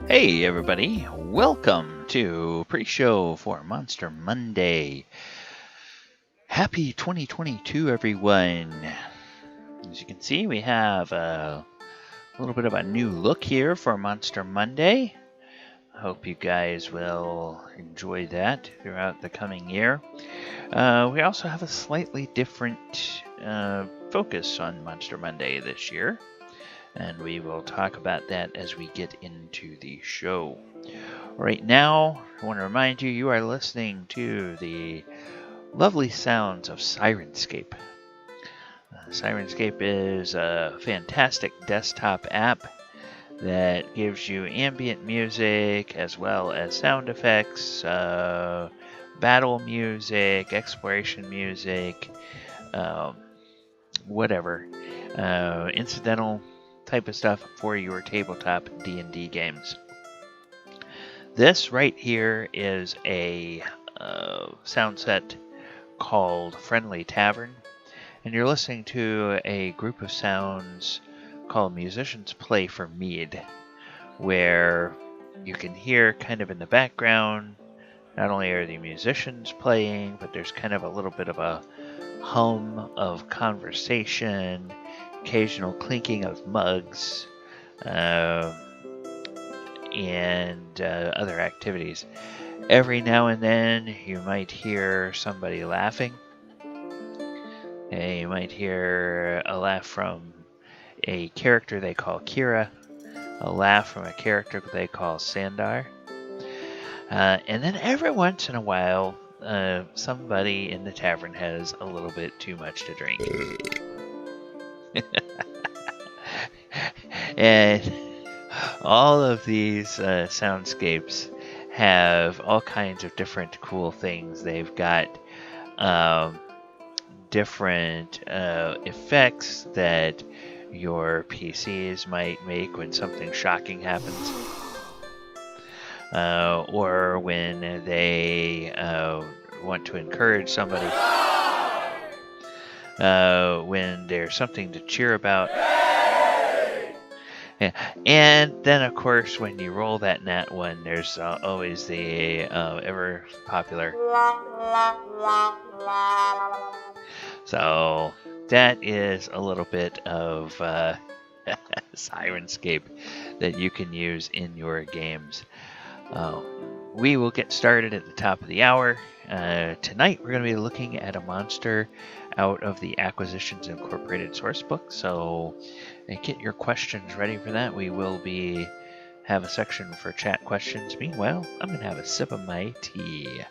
Hey everybody, welcome to Preshow for Monster Monday. Happy 2022 everyone. As you can see, we have a little bit of a new look here for Monster Monday. I hope you guys will enjoy that throughout the coming year. We also have a slightly different focus on Monster Monday this year, and we will talk about that as we get into the show. Right now, I want to remind you, you are listening to the lovely sounds of Syrinscape. Syrinscape is a fantastic desktop app that gives you ambient music as well as sound effects, battle music, exploration music, whatever, incidental type of stuff for your tabletop D&D games. This right here is a sound set called Friendly Tavern, and you're listening to a group of sounds called Musicians Play for Mead, where you can hear kind of in the background, not only are the musicians playing, but there's kind of a little bit of a hum of conversation, occasional clinking of mugs, and other activities. Every now and then you might hear somebody laughing. You might hear a laugh from a character they call Kira, a laugh from a character they call Sandar, and then every once in a while somebody in the tavern has a little bit too much to drink. And all of these soundscapes have all kinds of different cool things. They've got different effects that your PCs might make when something shocking happens, or when they want to encourage somebody, when there's something to cheer about. Yeah. And then, of course, when you roll that nat one, there's always the ever popular. So that is a little bit of Syrinscape that you can use in your games. We will get started at the top of the hour. Tonight we're going to be looking at a monster out of the Acquisitions Incorporated sourcebook, so get your questions ready for that. We will have a section for chat questions. Meanwhile, I'm going to have a sip of my tea.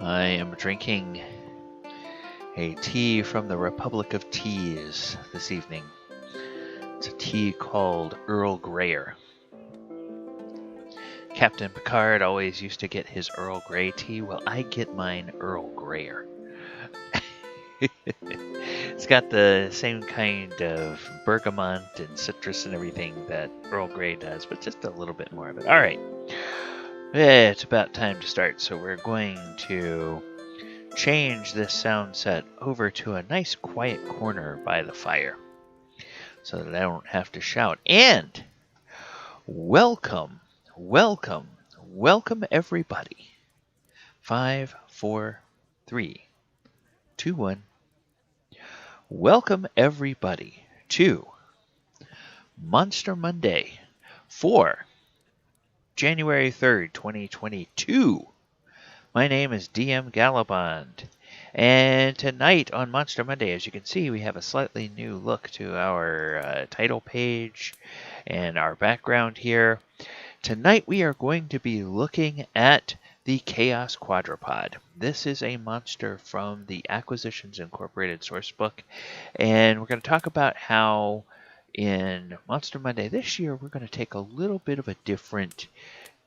I am drinking a tea from the Republic of Teas this evening. It's a tea called Earl Greyer. Captain Picard always used to get his Earl Grey tea. Well, I get mine Earl Greyer. It's got the same kind of bergamot and citrus and everything that Earl Grey does, but just a little bit more of it. All right. It's about time to start, so we're going to change this sound set over to a nice quiet corner by the fire so that I don't have to shout. And welcome everybody. 5, 4, 3, 2, 1. Welcome everybody to Monster Monday for January 3rd, 2022. My name is DM Gallibond, and tonight on Monster Monday, as you can see, we have a slightly new look to our title page and our background here. Tonight we are going to be looking at the Chaos Quadrapod. This is a monster from the Acquisitions Incorporated sourcebook, and we're going to talk about how in Monster Monday this year, we're going to take a little bit of a different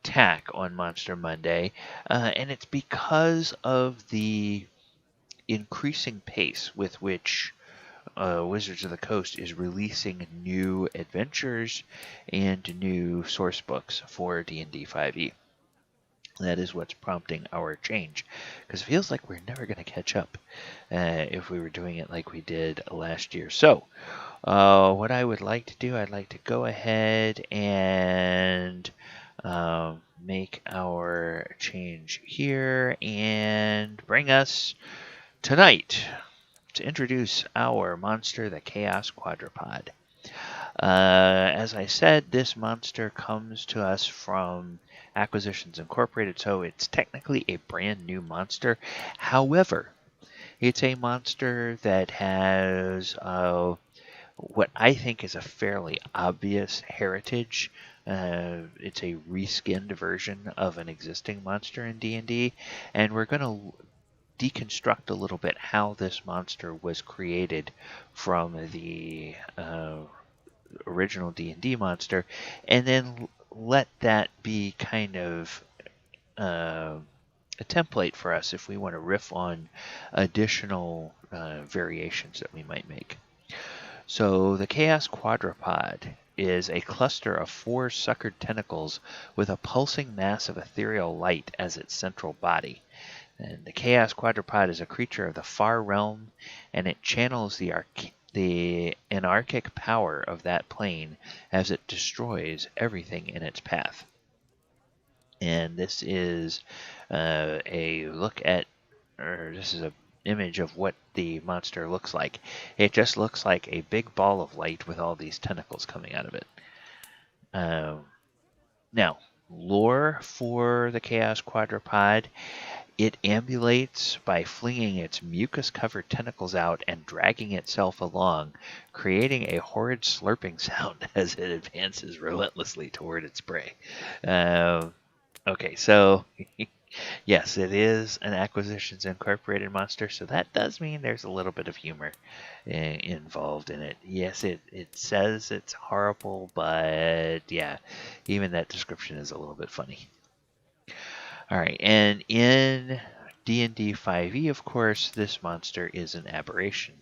tack on Monster Monday, and it's because of the increasing pace with which Wizards of the Coast is releasing new adventures and new source books for D&D 5e. That is what's prompting our change, because it feels like we're never going to catch up if we were doing it like we did last year. So, what I would like to do, I'd like to go ahead and make our change here and bring us tonight to introduce our monster, the Chaos Quadrapod. As I said, this monster comes to us from Acquisitions Incorporated, so it's technically a brand new monster. However, it's a monster that has what I think is a fairly obvious heritage. It's a reskinned version of an existing monster in D&D, and we're going to deconstruct a little bit how this monster was created from the original D&D monster, and then let that be kind of a template for us if we want to riff on additional variations that we might make. So the Chaos Quadrapod is a cluster of 4 suckered tentacles with a pulsing mass of ethereal light as its central body. And the Chaos Quadrapod is a creature of the far realm, and it channels the anarchic power of that plane as it destroys everything in its path. And this is a look at, or this is an image of what the monster looks like. It just looks like a big ball of light with all these tentacles coming out of it. Now, lore for the Chaos Quadrapod. It ambulates by flinging its mucus-covered tentacles out and dragging itself along, creating a horrid slurping sound as it advances relentlessly toward its prey. Okay, so yes, it is an Acquisitions Incorporated monster, so that does mean there's a little bit of humor involved in it. Yes, it says it's horrible, but yeah, even that description is a little bit funny. All right, and in D&D 5e, of course, this monster is an aberration.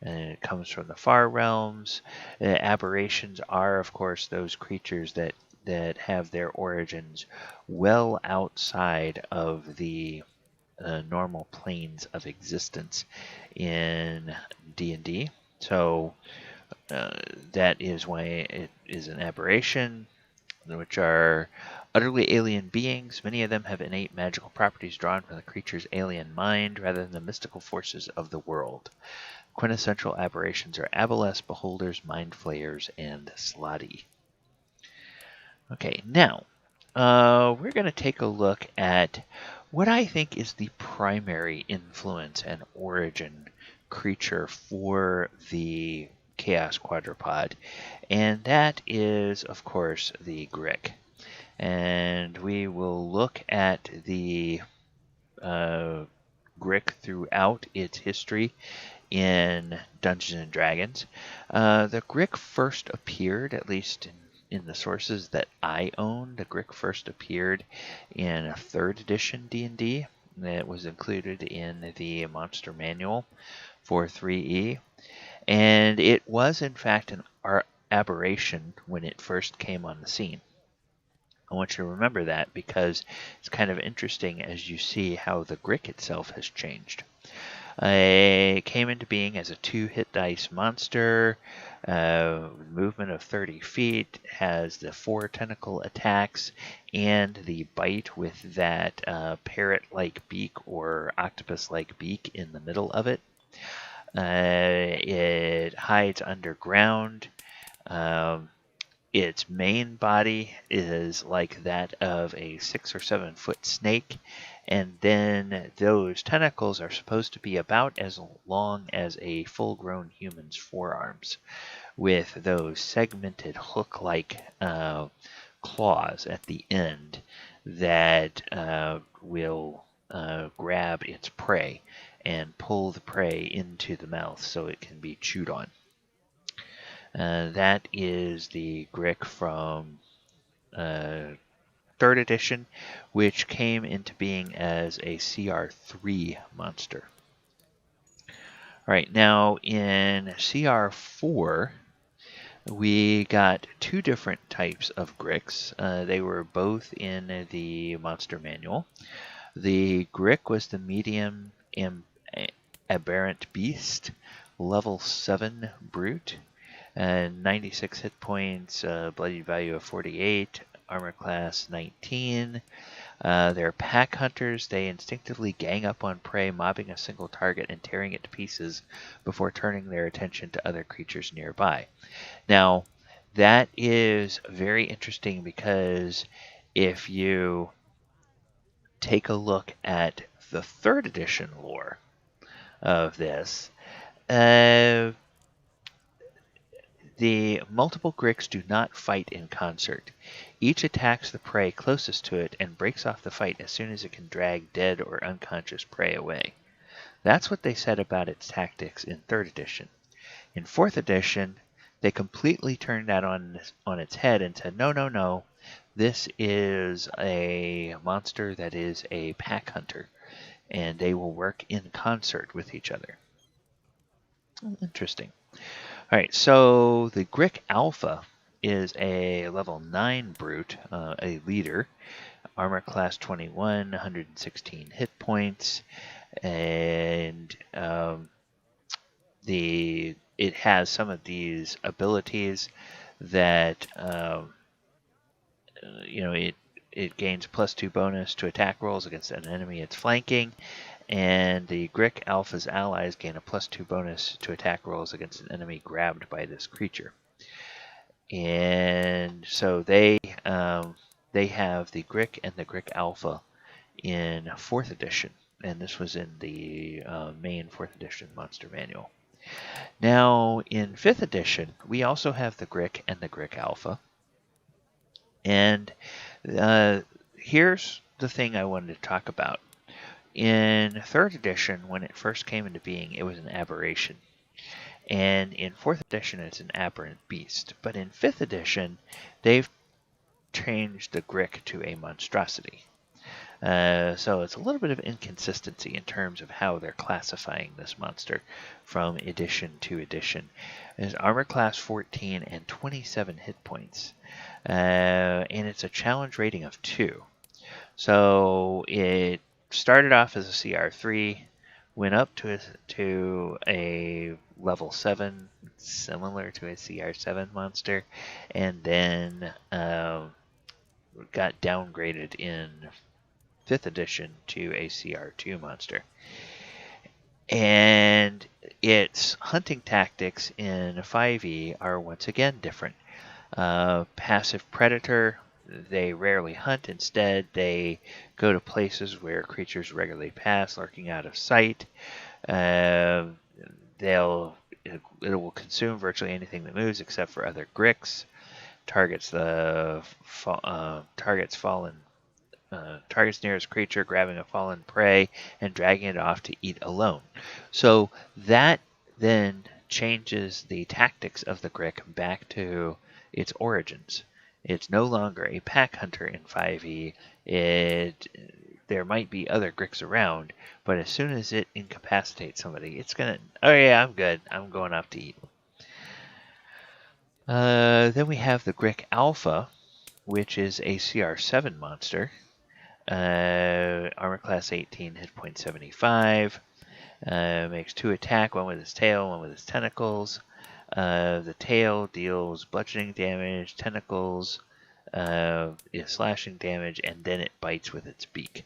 And it comes from the far realms. Aberrations are, of course, those creatures that have their origins well outside of the normal planes of existence in D&D. So that is why it is an aberration, which are utterly alien beings. Many of them have innate magical properties drawn from the creature's alien mind rather than the mystical forces of the world. Quintessential aberrations are Aboleth, Beholders, Mind Flayers, and Slotty. Okay, now we're going to take a look at what I think is the primary influence and origin creature for the Chaos Quadrapod, and that is, of course, the Grick. And we will look at the Grick throughout its history in Dungeons and Dragons. The Grick first appeared, at least in the sources that I own, the Grick first appeared in a 3rd edition D&D that was included in the Monster Manual for 3e. And it was, in fact, an aberration when it first came on the scene. I want you to remember that because it's kind of interesting as you see how the Grick itself has changed. It came into being as a 2-hit dice monster, movement of 30 feet, has the 4 tentacle attacks, and the bite with that parrot-like beak or octopus-like beak in the middle of it. It hides underground. Its main body is like that of a 6 or 7 foot snake, and then those tentacles are supposed to be about as long as a full-grown human's forearms, with those segmented hook-like claws at the end that will grab its prey and pull the prey into the mouth so it can be chewed on. That is the Grick from 3rd edition, which came into being as a CR3 monster. All right, now in CR4, we got two different types of Gricks. They were both in the monster manual. The Grick was the medium aberrant beast, level 7 brute, and 96 hit points, bloodied value of 48, armor class 19. They're pack hunters. They instinctively gang up on prey, mobbing a single target and tearing it to pieces before turning their attention to other creatures nearby. Now, that is very interesting because if you take a look at the 3rd edition lore of this, the multiple Gricks do not fight in concert. Each attacks the prey closest to it and breaks off the fight as soon as it can drag dead or unconscious prey away. That's what they said about its tactics in 3rd edition. In 4th edition, they completely turned that on its head and said, no, this is a monster that is a pack hunter, and they will work in concert with each other. Interesting. All right, so the Grick Alpha is a level 9 brute, a leader, armor class 21, 116 hit points, and it has some of these abilities that it gains +2 bonus to attack rolls against an enemy it's flanking, and the Grick Alpha's allies gain a +2 bonus to attack rolls against an enemy grabbed by this creature. And so they have the Grick and the Grick Alpha in 4th edition, and this was in the main 4th edition monster manual. Now in 5th edition, we also have the Grick and the Grick Alpha, and here's the thing I wanted to talk about. In 3rd edition, when it first came into being, it was an aberration. And in 4th edition, it's an aberrant beast. But in 5th edition, they've changed the Grick to a monstrosity. So it's a little bit of inconsistency in terms of how they're classifying this monster from edition to edition. It's armor class 14 and 27 hit points. And it's a challenge rating of 2. So it started off as a CR3, went up to a level 7, similar to a CR7 monster, and then got downgraded in 5th edition to a CR2 monster. And its hunting tactics in 5e are once again different. Passive predator. They rarely hunt. Instead, they go to places where creatures regularly pass, lurking out of sight. It will consume virtually anything that moves except for other Gricks. Targets nearest creature, grabbing a fallen prey and dragging it off to eat alone. So that then changes the tactics of the Grick back to its origins. It's no longer a pack hunter in 5e. There might be other Gricks around, but as soon as it incapacitates somebody, it's gonna, oh yeah, I'm good, I'm going off to eat. Then we have the Grick Alpha, which is a CR7 monster. Armor class 18, hit point 75. Makes 2 attack, one with his tail, one with his tentacles. The tail deals bludgeoning damage, tentacles, slashing damage, and then it bites with its beak.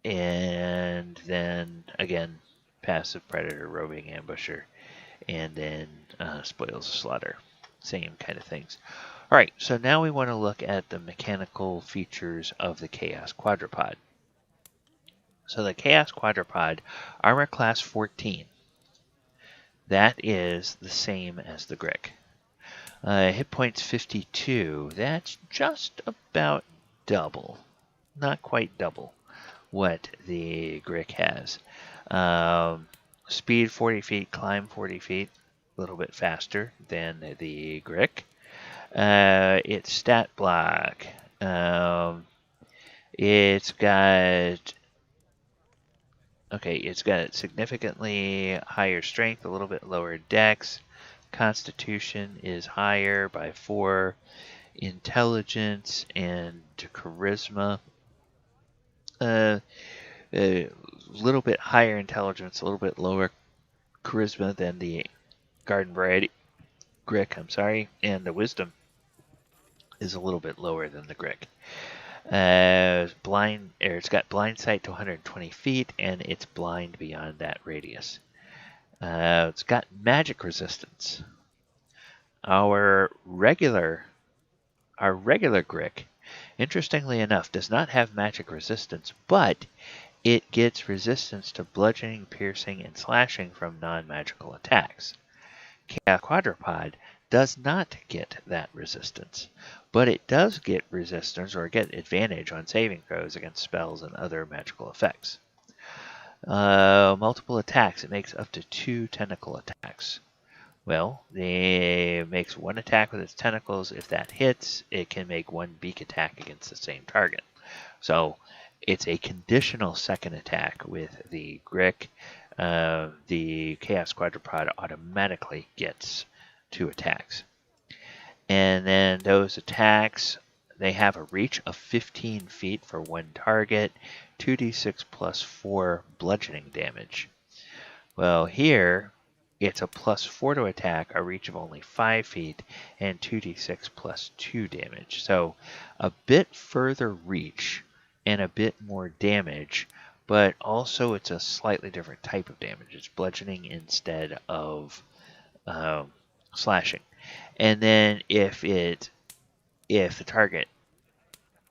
And then, again, passive predator, roving ambusher, and then spoils slaughter. Same kind of things. Alright, so now we want to look at the mechanical features of the Chaos Quadrapod. So the Chaos Quadrapod, armor class 14. That is the same as the Grick. Hit points 52. That's just about double. Not quite double what the Grick has. Speed 40 feet, climb 40 feet. A little bit faster than the Grick. Its stat block. It's got Okay, it's got significantly higher strength, a little bit lower dex. Constitution is higher by 4. Intelligence and charisma. A little bit higher intelligence, a little bit lower charisma than the garden variety Grick, and the wisdom is a little bit lower than the Grick. It's got blind sight to 120 feet, and it's blind beyond that radius. It's got magic resistance. Our regular Grick, interestingly enough, does not have magic resistance, but it gets resistance to bludgeoning, piercing, and slashing from non-magical attacks. Chaos Quadrapod does not get that resistance, but it does get resistance or get advantage on saving throws against spells and other magical effects. Multiple attacks. It makes up to 2 tentacle attacks. Well, it makes 1 attack with its tentacles. If that hits, it can make 1 beak attack against the same target. So it's a conditional second attack with the Grick. The Chaos Quadrapod automatically gets 2 attacks. And then those attacks, they have a reach of 15 feet for 1 target, 2d6 plus 4 bludgeoning damage. Well, here it's a plus 4 to attack, a reach of only 5 feet, and 2d6 plus 2 damage. So a bit further reach and a bit more damage, but also it's a slightly different type of damage. It's bludgeoning instead of slashing. And then if the target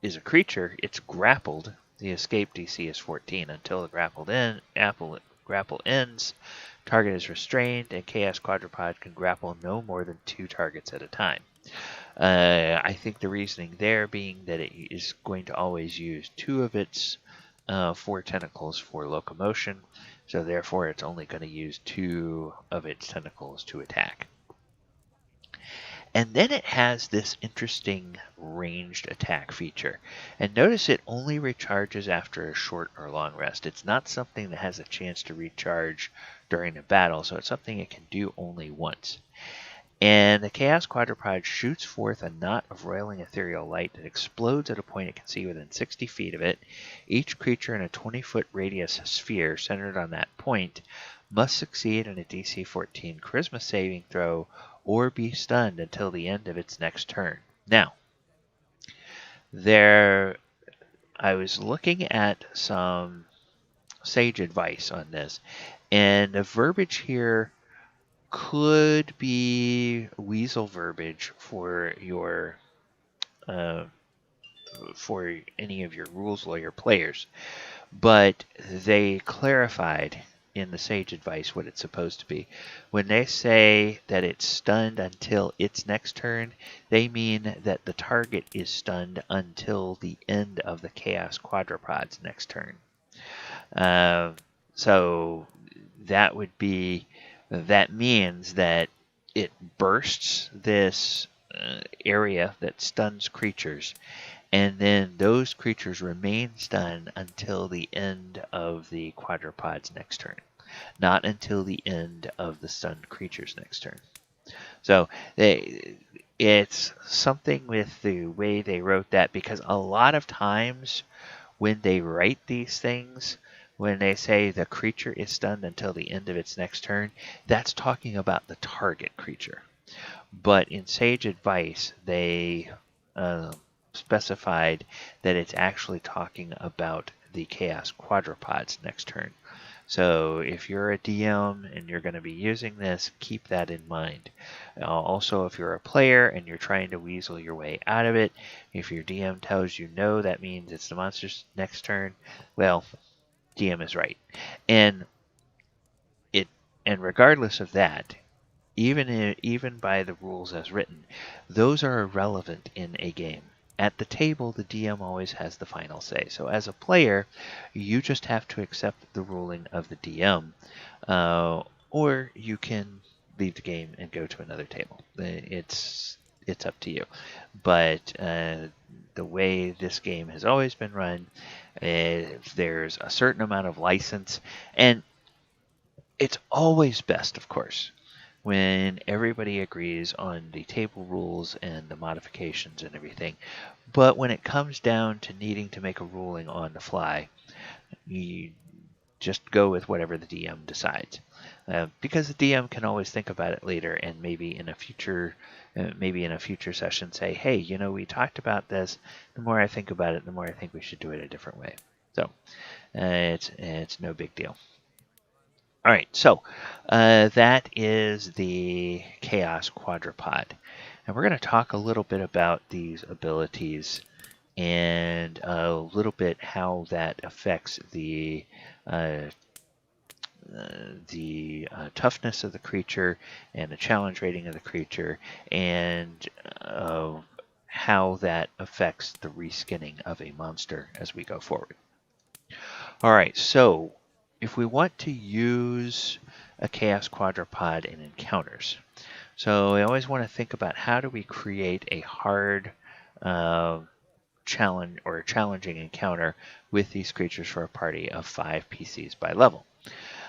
is a creature, it's grappled. The escape DC is 14 until the grapple ends. Target is restrained, and Chaos Quadrapod can grapple no more than 2 targets at a time. I think the reasoning there being that it is going to always use 2 of its 4 tentacles for locomotion, so therefore it's only going to use 2 of its tentacles to attack. And then it has this interesting ranged attack feature. And notice it only recharges after a short or long rest. It's not something that has a chance to recharge during a battle, so it's something it can do only once. And the Chaos Quadrapod shoots forth a knot of roiling ethereal light that explodes at a point it can see within 60 feet of it. Each creature in a 20-foot radius sphere centered on that point must succeed in a DC 14 Charisma saving throw or be stunned until the end of its next turn. Now, I was looking at some sage advice on this, and the verbiage here could be weasel verbiage for your for any of your rules lawyer players, but they clarified in the sage advice what it's supposed to be. When they say that it's stunned until its next turn, they mean that the target is stunned until the end of the Chaos Quadrapod's next turn. So that means that it bursts this area that stuns creatures, and then those creatures remain stunned until the end of the Quadrapod's next turn, not until the end of the stunned creature's next turn. So it's something with the way they wrote that, because a lot of times when they write these things, when they say the creature is stunned until the end of its next turn, that's talking about the target creature. But in Sage Advice, they specified that it's actually talking about the Chaos Quadrapod's next turn. So if you're a DM and you're going to be using this, keep that in mind. Also, if you're a player and you're trying to weasel your way out of it, if your DM tells you no, that means it's the monster's next turn, well, DM is right. And regardless of that, even by the rules as written, those are irrelevant in a game. At the table, the DM always has the final say. So as a player, you just have to accept the ruling of the DM, or you can leave the game and go to another table. It's it's up to you. But the way this game has always been run, there's a certain amount of license, and it's always best, of course, when everybody agrees on the table rules and the modifications and everything. But when it comes down to needing to make a ruling on the fly, you just go with whatever the DM decides. Because the DM can always think about it later, and maybe in a future session say, hey, we talked about this. The more I think about it, the more I think we should do it a different way. So it's no big deal. All right, so that is the Chaos Quadrapod. And we're going to talk a little bit about these abilities and a little bit how that affects the toughness of the creature and the challenge rating of the creature, and how that affects the reskinning of a monster as we go forward. All right, so if we want to use a Chaos Quadrapod in encounters, so we always want to think about how do we create a hard challenge or a challenging encounter with these creatures for a party of 5 PCs by level.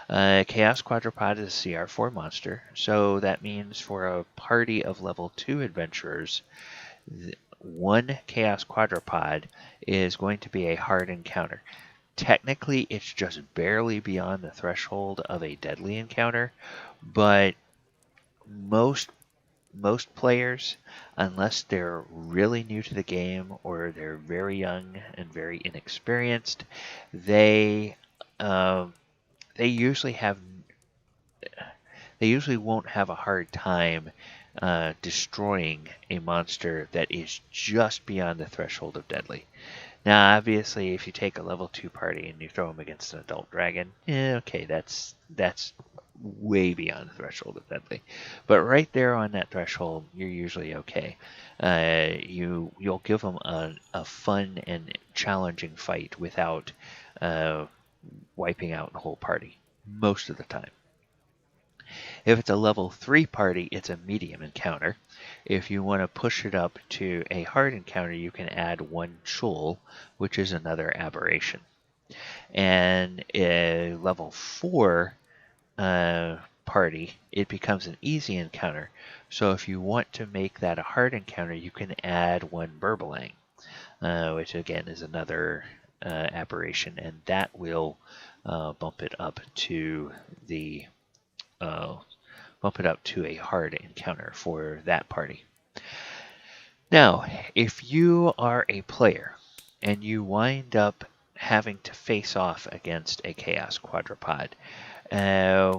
Chaos Quadrapod is a CR4 monster, so that means for a party of level 2 adventurers, one Chaos Quadrapod is going to be a hard encounter. Technically, it's just barely beyond the threshold of a deadly encounter, but most players, unless they're really new to the game or they're very young and very inexperienced, they usually won't have a hard time destroying a monster that is just beyond the threshold of deadly. Now, obviously, if you take a level 2 party and you throw them against an adult dragon, okay, that's way beyond the threshold of deadly. But right there on that threshold, you're usually okay. You'll give them a fun and challenging fight without wiping out the whole party most of the time. If it's a level 3 party, it's a medium encounter. If you want to push it up to a hard encounter, you can add 1 Chul, which is another aberration. And a level 4 party, it becomes an easy encounter. So if you want to make that a hard encounter, you can add 1 Burbelang, which again is another aberration, and that will bump it up to a hard encounter for that party. Now, if you are a player and you wind up having to face off against a Chaos Quadrapod,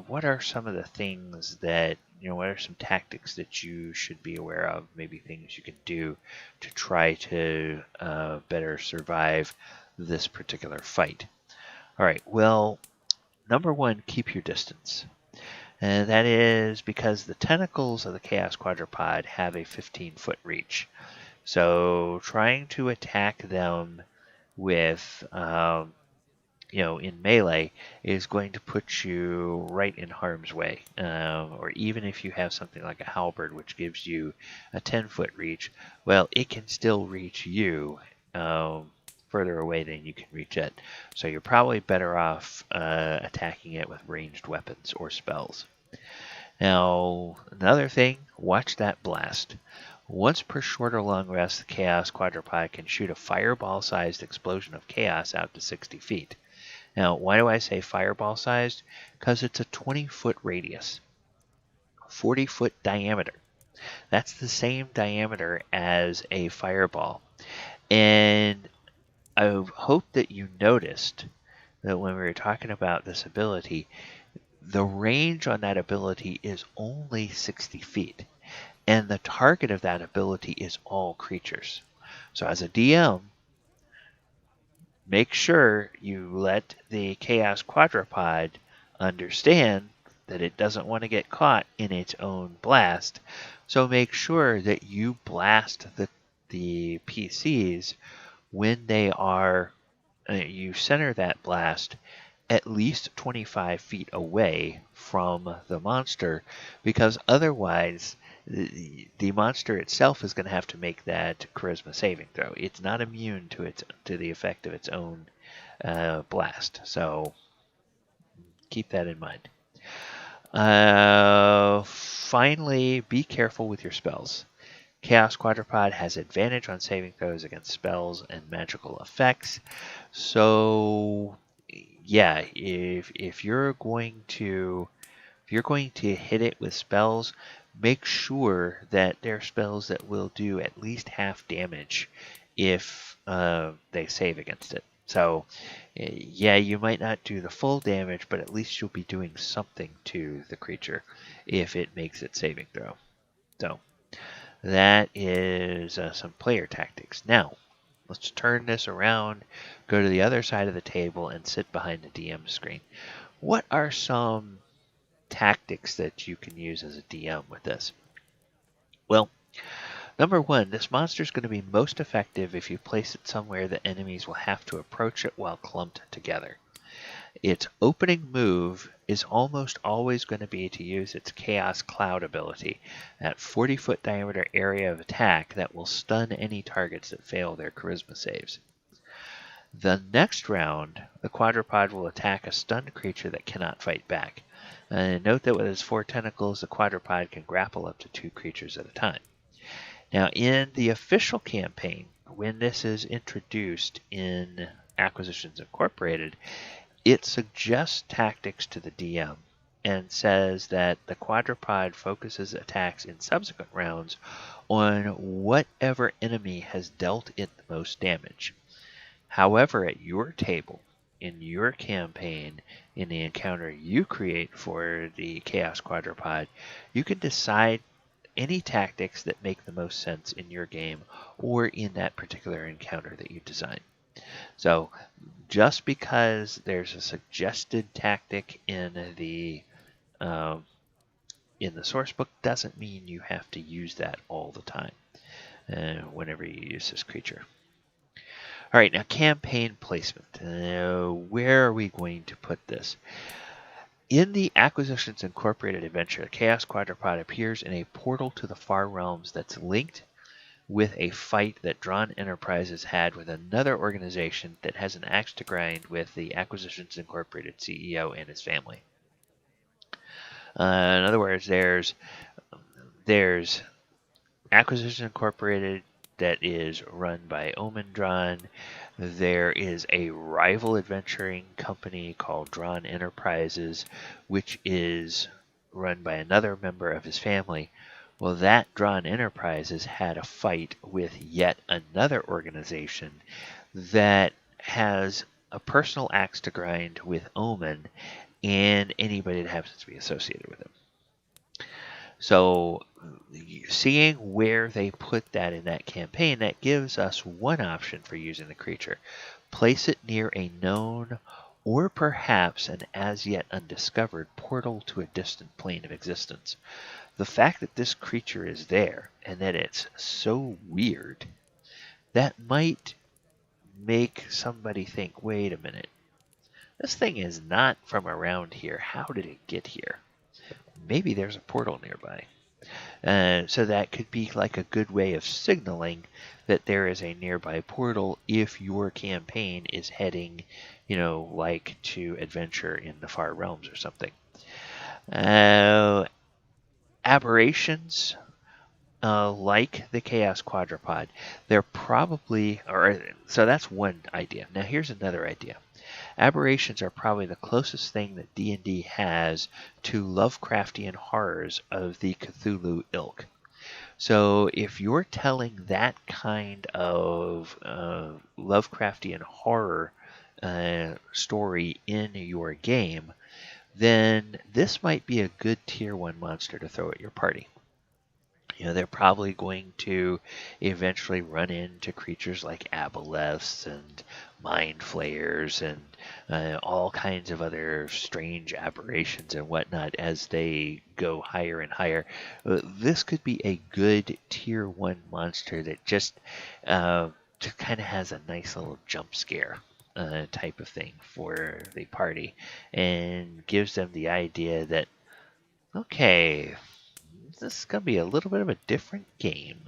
what are some of the things that, what are some tactics that you should be aware of, maybe things you can do to try to better survive this particular fight? All right, well, number 1, keep your distance. And that is because the tentacles of the Chaos Quadrapod have a 15-foot reach. So trying to attack them with, in melee is going to put you right in harm's way. Or even if you have something like a halberd, which gives you a 10-foot reach, well, it can still reach you further away than you can reach it. So you're probably better off attacking it with ranged weapons or spells. Now, another thing, watch that blast. Once per short or long rest, the Chaos Quadrapod can shoot a fireball-sized explosion of chaos out to 60 feet. Now, why do I say fireball-sized? Because it's a 20-foot radius, 40-foot diameter. That's the same diameter as a fireball. And I hope that you noticed that when we were talking about this ability, the range on that ability is only 60 feet. And the target of that ability is all creatures. So as a DM, make sure you let the Chaos Quadrapod understand that it doesn't want to get caught in its own blast. So make sure that you blast the PCs when they are, you center that blast at least 25 feet away from the monster, because otherwise the monster itself is going to have to make that charisma saving throw. It's not immune to the effect of its own blast. So keep that in mind. Finally, be careful with your spells. Chaos Quadrapod has advantage on saving throws against spells and magical effects. So yeah, if you're going to hit it with spells, make sure that they're spells that will do at least half damage if they save against it. So yeah, you might not do the full damage, but at least you'll be doing something to the creature if it makes its saving throw. So that is some player tactics. Now, let's turn this around, go to the other side of the table, and sit behind the DM screen. What are some tactics that you can use as a DM with this? Well, number one, this monster is going to be most effective if you place it somewhere that enemies will have to approach it while clumped together. Its opening move is almost always going to be to use its Chaos Cloud ability, that 40-foot diameter area of attack that will stun any targets that fail their charisma saves. The next round, the Quadrapod will attack a stunned creature that cannot fight back. Note that with its 4 tentacles, the Quadrapod can grapple up to 2 creatures at a time. Now, in the official campaign, when this is introduced in Acquisitions Incorporated, it suggests tactics to the DM and says that the Quadrapod focuses attacks in subsequent rounds on whatever enemy has dealt it the most damage. However, at your table, in your campaign, in the encounter you create for the Chaos Quadrapod, you can decide any tactics that make the most sense in your game or in that particular encounter that you design. So just because there's a suggested tactic in the source book doesn't mean you have to use that all the time whenever you use this creature. All right, now campaign placement. Where are we going to put this? In the Acquisitions Incorporated adventure, the Chaos Quadrapod appears in a portal to the Far Realms that's linked with a fight that Drawn Enterprises had with another organization that has an axe to grind with the Acquisitions Incorporated CEO and his family. In other words, there's Acquisitions Incorporated that is run by Omendron. There is a rival adventuring company called Drawn Enterprises, which is run by another member of his family. Well, that Drawn Enterprises had a fight with yet another organization that has a personal axe to grind with Omen and anybody that happens to be associated with him. So seeing where they put that in that campaign, that gives us one option for using the creature. Place it near a known or perhaps an as yet undiscovered portal to a distant plane of existence. The fact that this creature is there and that it's so weird, that might make somebody think, wait a minute, this thing is not from around here. How did it get here? Maybe there's a portal nearby. So that could be like a good way of signaling that there is a nearby portal if your campaign is heading, like to adventure in the Far Realms or something. Aberrations, like the Chaos Quadrapod, they're probably, so that's one idea. Now here's another idea. Aberrations are probably the closest thing that D&D has to Lovecraftian horrors of the Cthulhu ilk. So if you're telling that kind of Lovecraftian horror story in your game, then this might be a good tier 1 monster to throw at your party. They're probably going to eventually run into creatures like aboleths and mind flayers and all kinds of other strange aberrations and whatnot as they go higher and higher. This could be a good tier 1 monster that just kind of has a nice little jump scare type of thing for the party and gives them the idea that, okay, this is going to be a little bit of a different game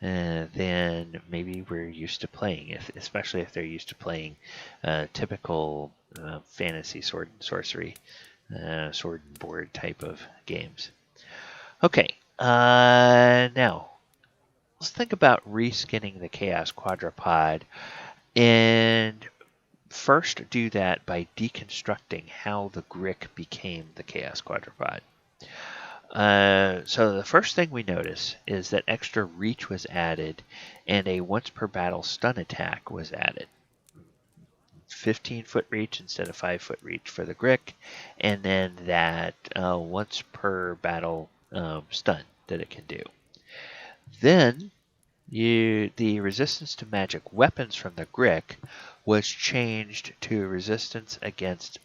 than maybe we're used to playing, especially if they're used to playing typical fantasy sword and sorcery, sword and board type of games. Okay, now let's think about reskinning the Chaos Quadrapod, and first do that by deconstructing how the Grick became the Chaos Quadrapod. So the first thing we notice is that extra reach was added and a once per battle stun attack was added. 15-foot reach instead of 5-foot reach for the Grick, and then that once per battle stun that it can do. Then the resistance to magic weapons from the Grick was changed to resistance against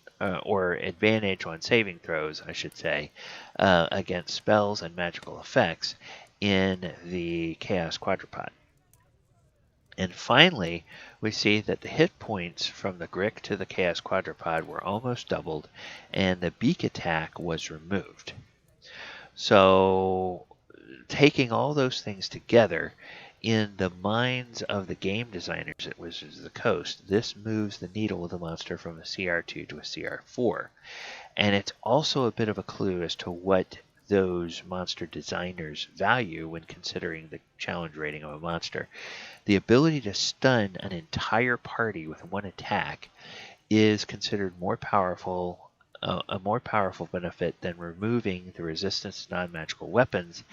or advantage on saving throws, I should say, against spells and magical effects in the Chaos Quadrapod. And finally, we see that the hit points from the Grick to the Chaos Quadrapod were almost doubled, and the beak attack was removed. So, taking all those things together, in the minds of the game designers at Wizards of the Coast, this moves the needle of the monster from a CR2 to a CR4. And it's also a bit of a clue as to what those monster designers value when considering the challenge rating of a monster. The ability to stun an entire party with one attack is considered more powerful, a more powerful benefit than removing the resistance to non-magical weapons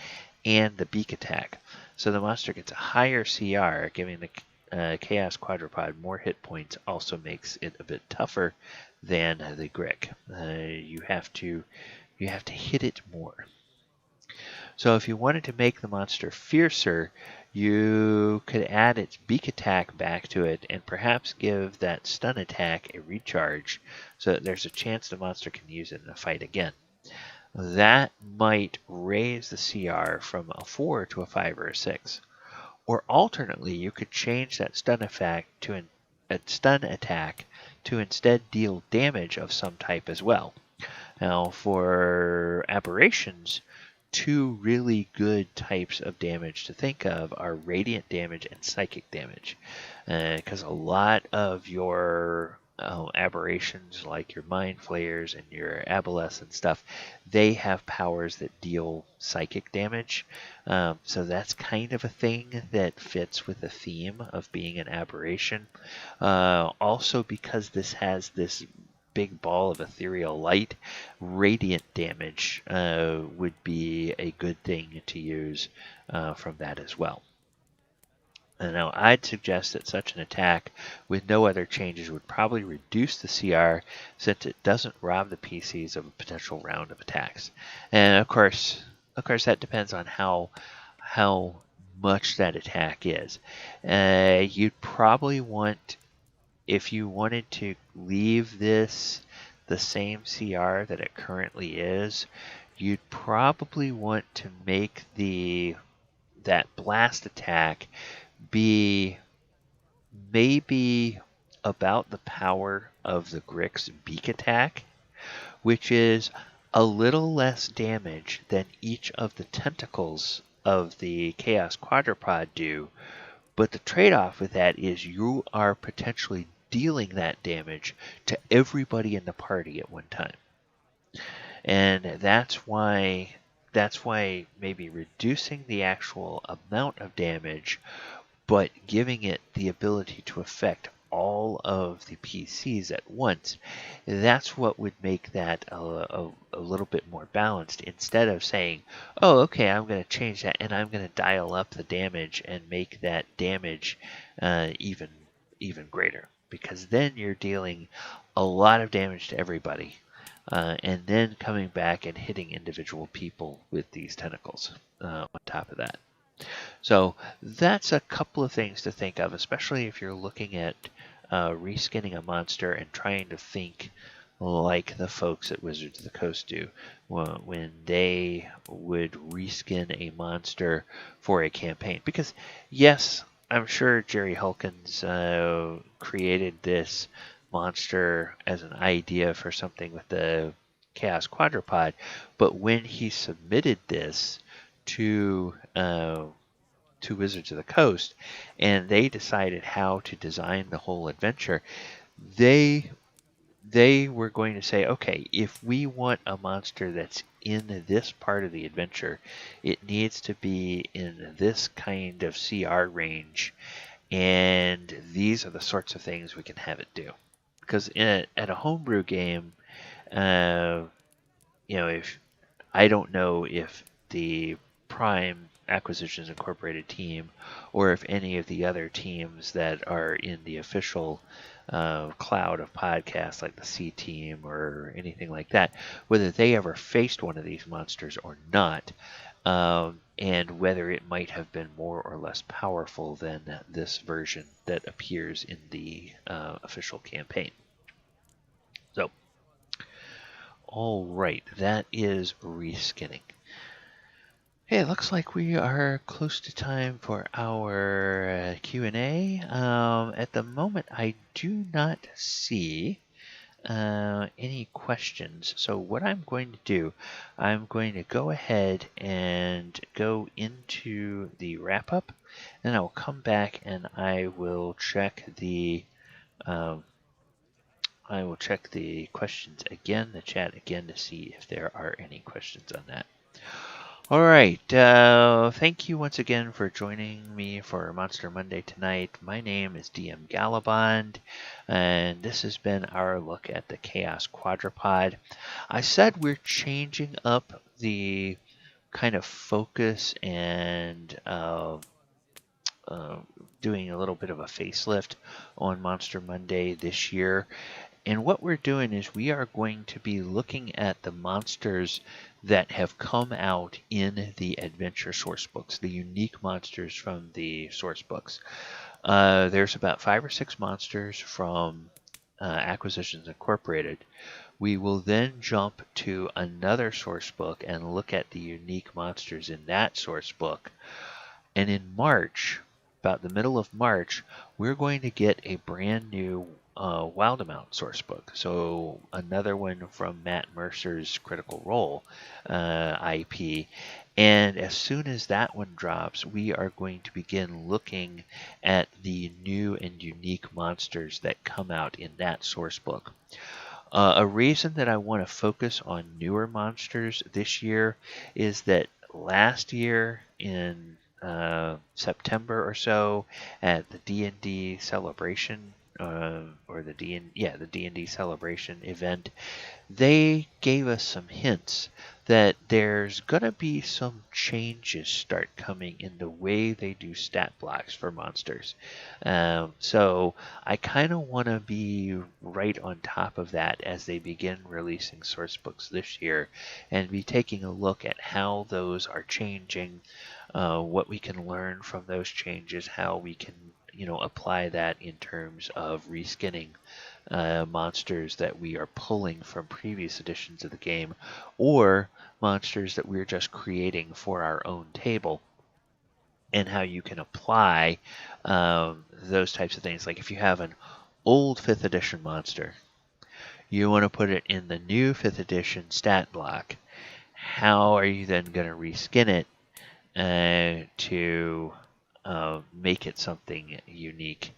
and the beak attack. So the monster gets a higher CR, giving the Chaos Quadrapod more hit points. Also makes it a bit tougher than the Grick. You have to hit it more. So if you wanted to make the monster fiercer, you could add its beak attack back to it and perhaps give that stun attack a recharge so that there's a chance the monster can use it in a fight again. That might raise the CR from a 4 to a 5 or a 6. Or alternately, you could change that stun effect to a stun attack to instead deal damage of some type as well. Now, for aberrations, two really good types of damage to think of are radiant damage and psychic damage. Because a lot of your aberrations, like your mind flayers and your aboleth and stuff, they have powers that deal psychic damage. So that's kind of a thing that fits with the theme of being an aberration. Also, because this has this big ball of ethereal light, radiant damage would be a good thing to use from that as well. And now I'd suggest that such an attack with no other changes would probably reduce the CR, since it doesn't rob the PCs of a potential round of attacks. And of course that depends on how much that attack is. You'd probably want, if you wanted to leave this the same CR that it currently is, you'd probably want to make that blast attack be maybe about the power of the Grick's beak attack, which is a little less damage than each of the tentacles of the Chaos Quadrapod do, but the trade-off with that is you are potentially dealing that damage to everybody in the party at one time. And that's why maybe reducing the actual amount of damage, but giving it the ability to affect all of the PCs at once, that's what would make that a little bit more balanced, instead of saying, oh, okay, I'm going to change that and I'm going to dial up the damage and make that damage even greater, because then you're dealing a lot of damage to everybody, and then coming back and hitting individual people with these tentacles on top of that. So that's a couple of things to think of, especially if you're looking at reskinning a monster and trying to think like the folks at Wizards of the Coast do when they would reskin a monster for a campaign. Because yes, I'm sure Jerry Hulkins created this monster as an idea for something with the Chaos Quadrapod, but when he submitted this to Wizards of the Coast, and they decided how to design the whole adventure. They were going to say, okay, if we want a monster that's in this part of the adventure, it needs to be in this kind of CR range, and these are the sorts of things we can have it do. Because at a homebrew game, if I don't know if the Prime Acquisitions Incorporated team or if any of the other teams that are in the official cloud of podcasts like the C team or anything like that, whether they ever faced one of these monsters or not, and whether it might have been more or less powerful than this version that appears in the official campaign. So, all right, that is Reskinning. Hey, it looks like we are close to time for our Q&A. At the moment, I do not see any questions. So what I'm going to do, I'm going to go ahead and go into the wrap-up, and I'll come back and I will check the questions again, the chat again, to see if there are any questions on that. All right, thank you once again for joining me for Monster Monday tonight. My name is DM Gallibond, and this has been our look at the Chaos Quadrapod. I said we're changing up the kind of focus and doing a little bit of a facelift on Monster Monday this year. And what we're doing is we are going to be looking at the monsters that have come out in the adventure source books, the unique monsters from the source books. There's about 5 or 6 monsters from Acquisitions Incorporated. We will then jump to another source book and look at the unique monsters in that source book. And in March, about the middle of March, we're going to get a brand new Wildamount sourcebook. So another one from Matt Mercer's Critical Role IP. And as soon as that one drops, we are going to begin looking at the new and unique monsters that come out in that sourcebook. A reason that I want to focus on newer monsters this year is that last year in September or so at the D&D celebration or the D&D celebration event, they gave us some hints that there's going to be some changes start coming in the way they do stat blocks for monsters. So I kind of want to be right on top of that as they begin releasing source books this year and be taking a look at how those are changing, what we can learn from those changes, how we can apply that in terms of reskinning monsters that we are pulling from previous editions of the game, or monsters that we're just creating for our own table, and how you can apply those types of things. Like if you have an old 5th edition monster, you want to put it in the new 5th edition stat block, how are you then going to reskin it to make it something unique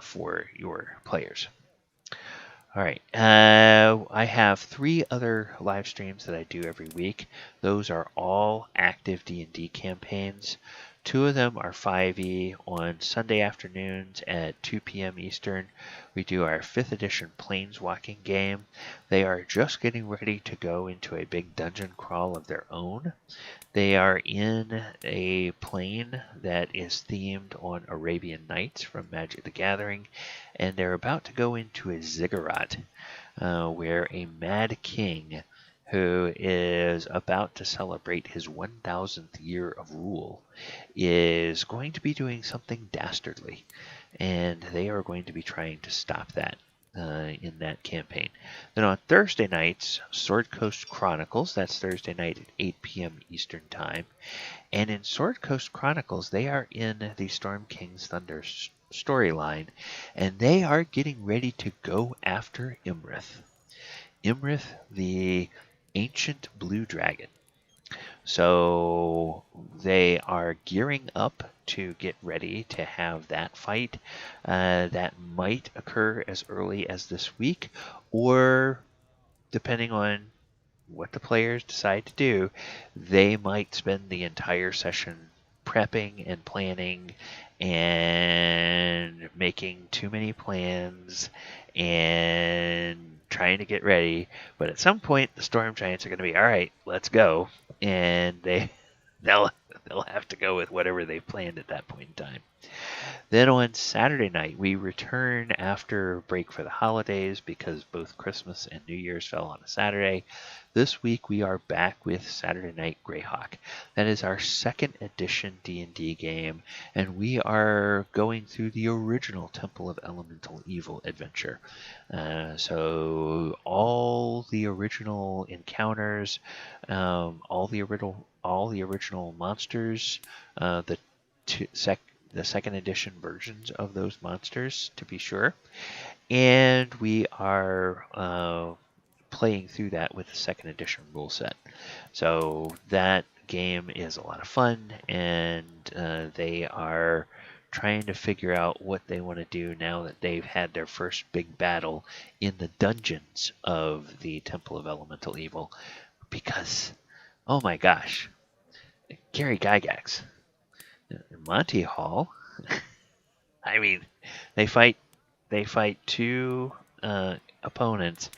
for your players? All right, I have 3 other live streams that I do every week. Those are all active D&D campaigns. 2 of them are 5e on Sunday afternoons at 2 p.m. Eastern. We do our 5th edition Planeswalking game. They are just getting ready to go into a big dungeon crawl of their own. They are in a plane that is themed on Arabian Nights from Magic the Gathering, and they're about to go into a ziggurat where a mad king who is about to celebrate his 1000th year of rule is going to be doing something dastardly, and they are going to be trying to stop that in that campaign. Then on Thursday nights, Sword Coast Chronicles, that's Thursday night at 8 p.m. Eastern Time. And in Sword Coast Chronicles, they are in the Storm King's Thunder storyline, and they are getting ready to go after Imrith. Imrith, the ancient blue dragon. So they are gearing up to get ready to have that fight. That might occur as early as this week, or depending on what the players decide to do, they might spend the entire session prepping and planning and making too many plans and trying to get ready. But at some point, the Storm Giants are going to be, all right, let's go, and they'll have to go with whatever they've planned at that point in time. Then on Saturday night, we return after break for the holidays because both Christmas and New Year's fell on a Saturday. This week we are back with Saturday Night Greyhawk. That is our second edition D&D game, and we are going through the original Temple of Elemental Evil adventure. So all the original encounters, all the original monsters, the second edition versions of those monsters, to be sure. And we are playing through that with the second edition rule set. So that game is a lot of fun, and they are trying to figure out what they want to do now that they've had their first big battle in the dungeons of the Temple of Elemental Evil. Because, oh my gosh, Gary Gygax, Monty Hall. I mean, they fight two opponents,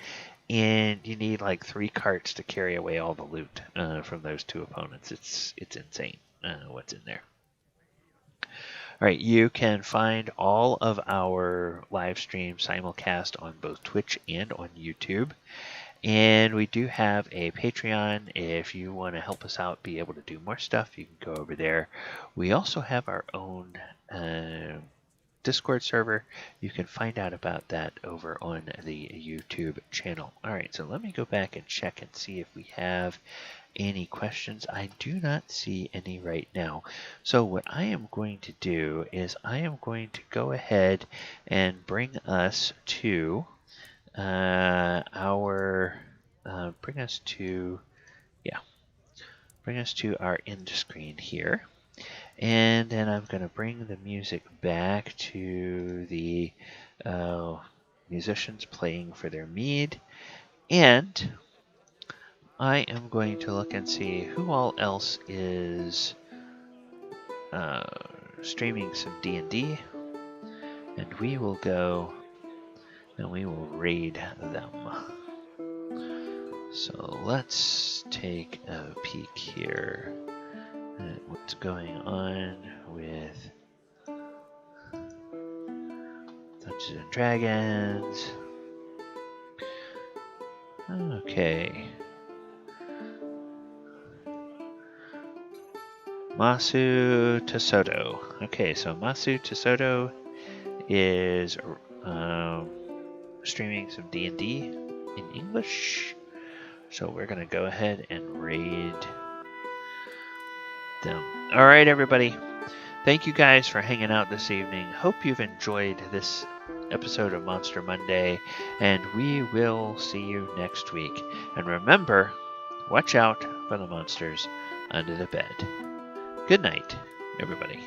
and you need like 3 carts to carry away all the loot from those 2 opponents. It's insane what's in there. All right, you can find all of our live stream simulcast on both Twitch and on YouTube. And we do have a Patreon. If you want to help us out, be able to do more stuff, you can go over there. We also have our own Discord server. You can find out about that over on the YouTube channel. All right, so let me go back and check and see if we have any questions. I do not see any right now. So what I am going to do is I am going to go ahead and bring us to bring us to our end screen here, and then I'm going to bring the music back to the musicians playing for their mead, and I am going to look and see who all else is streaming some D&D, and we will go and we will raid them. So let's take a peek here at what's going on with Dungeons and Dragons. Okay. Masu Tesoto. Okay, so Masu Tesoto is streaming some D&D in English. So we're going to go ahead and raid them. All right, everybody. Thank you guys for hanging out this evening. Hope you've enjoyed this episode of Monster Monday, and we will see you next week. And remember, watch out for the monsters under the bed. Good night, everybody.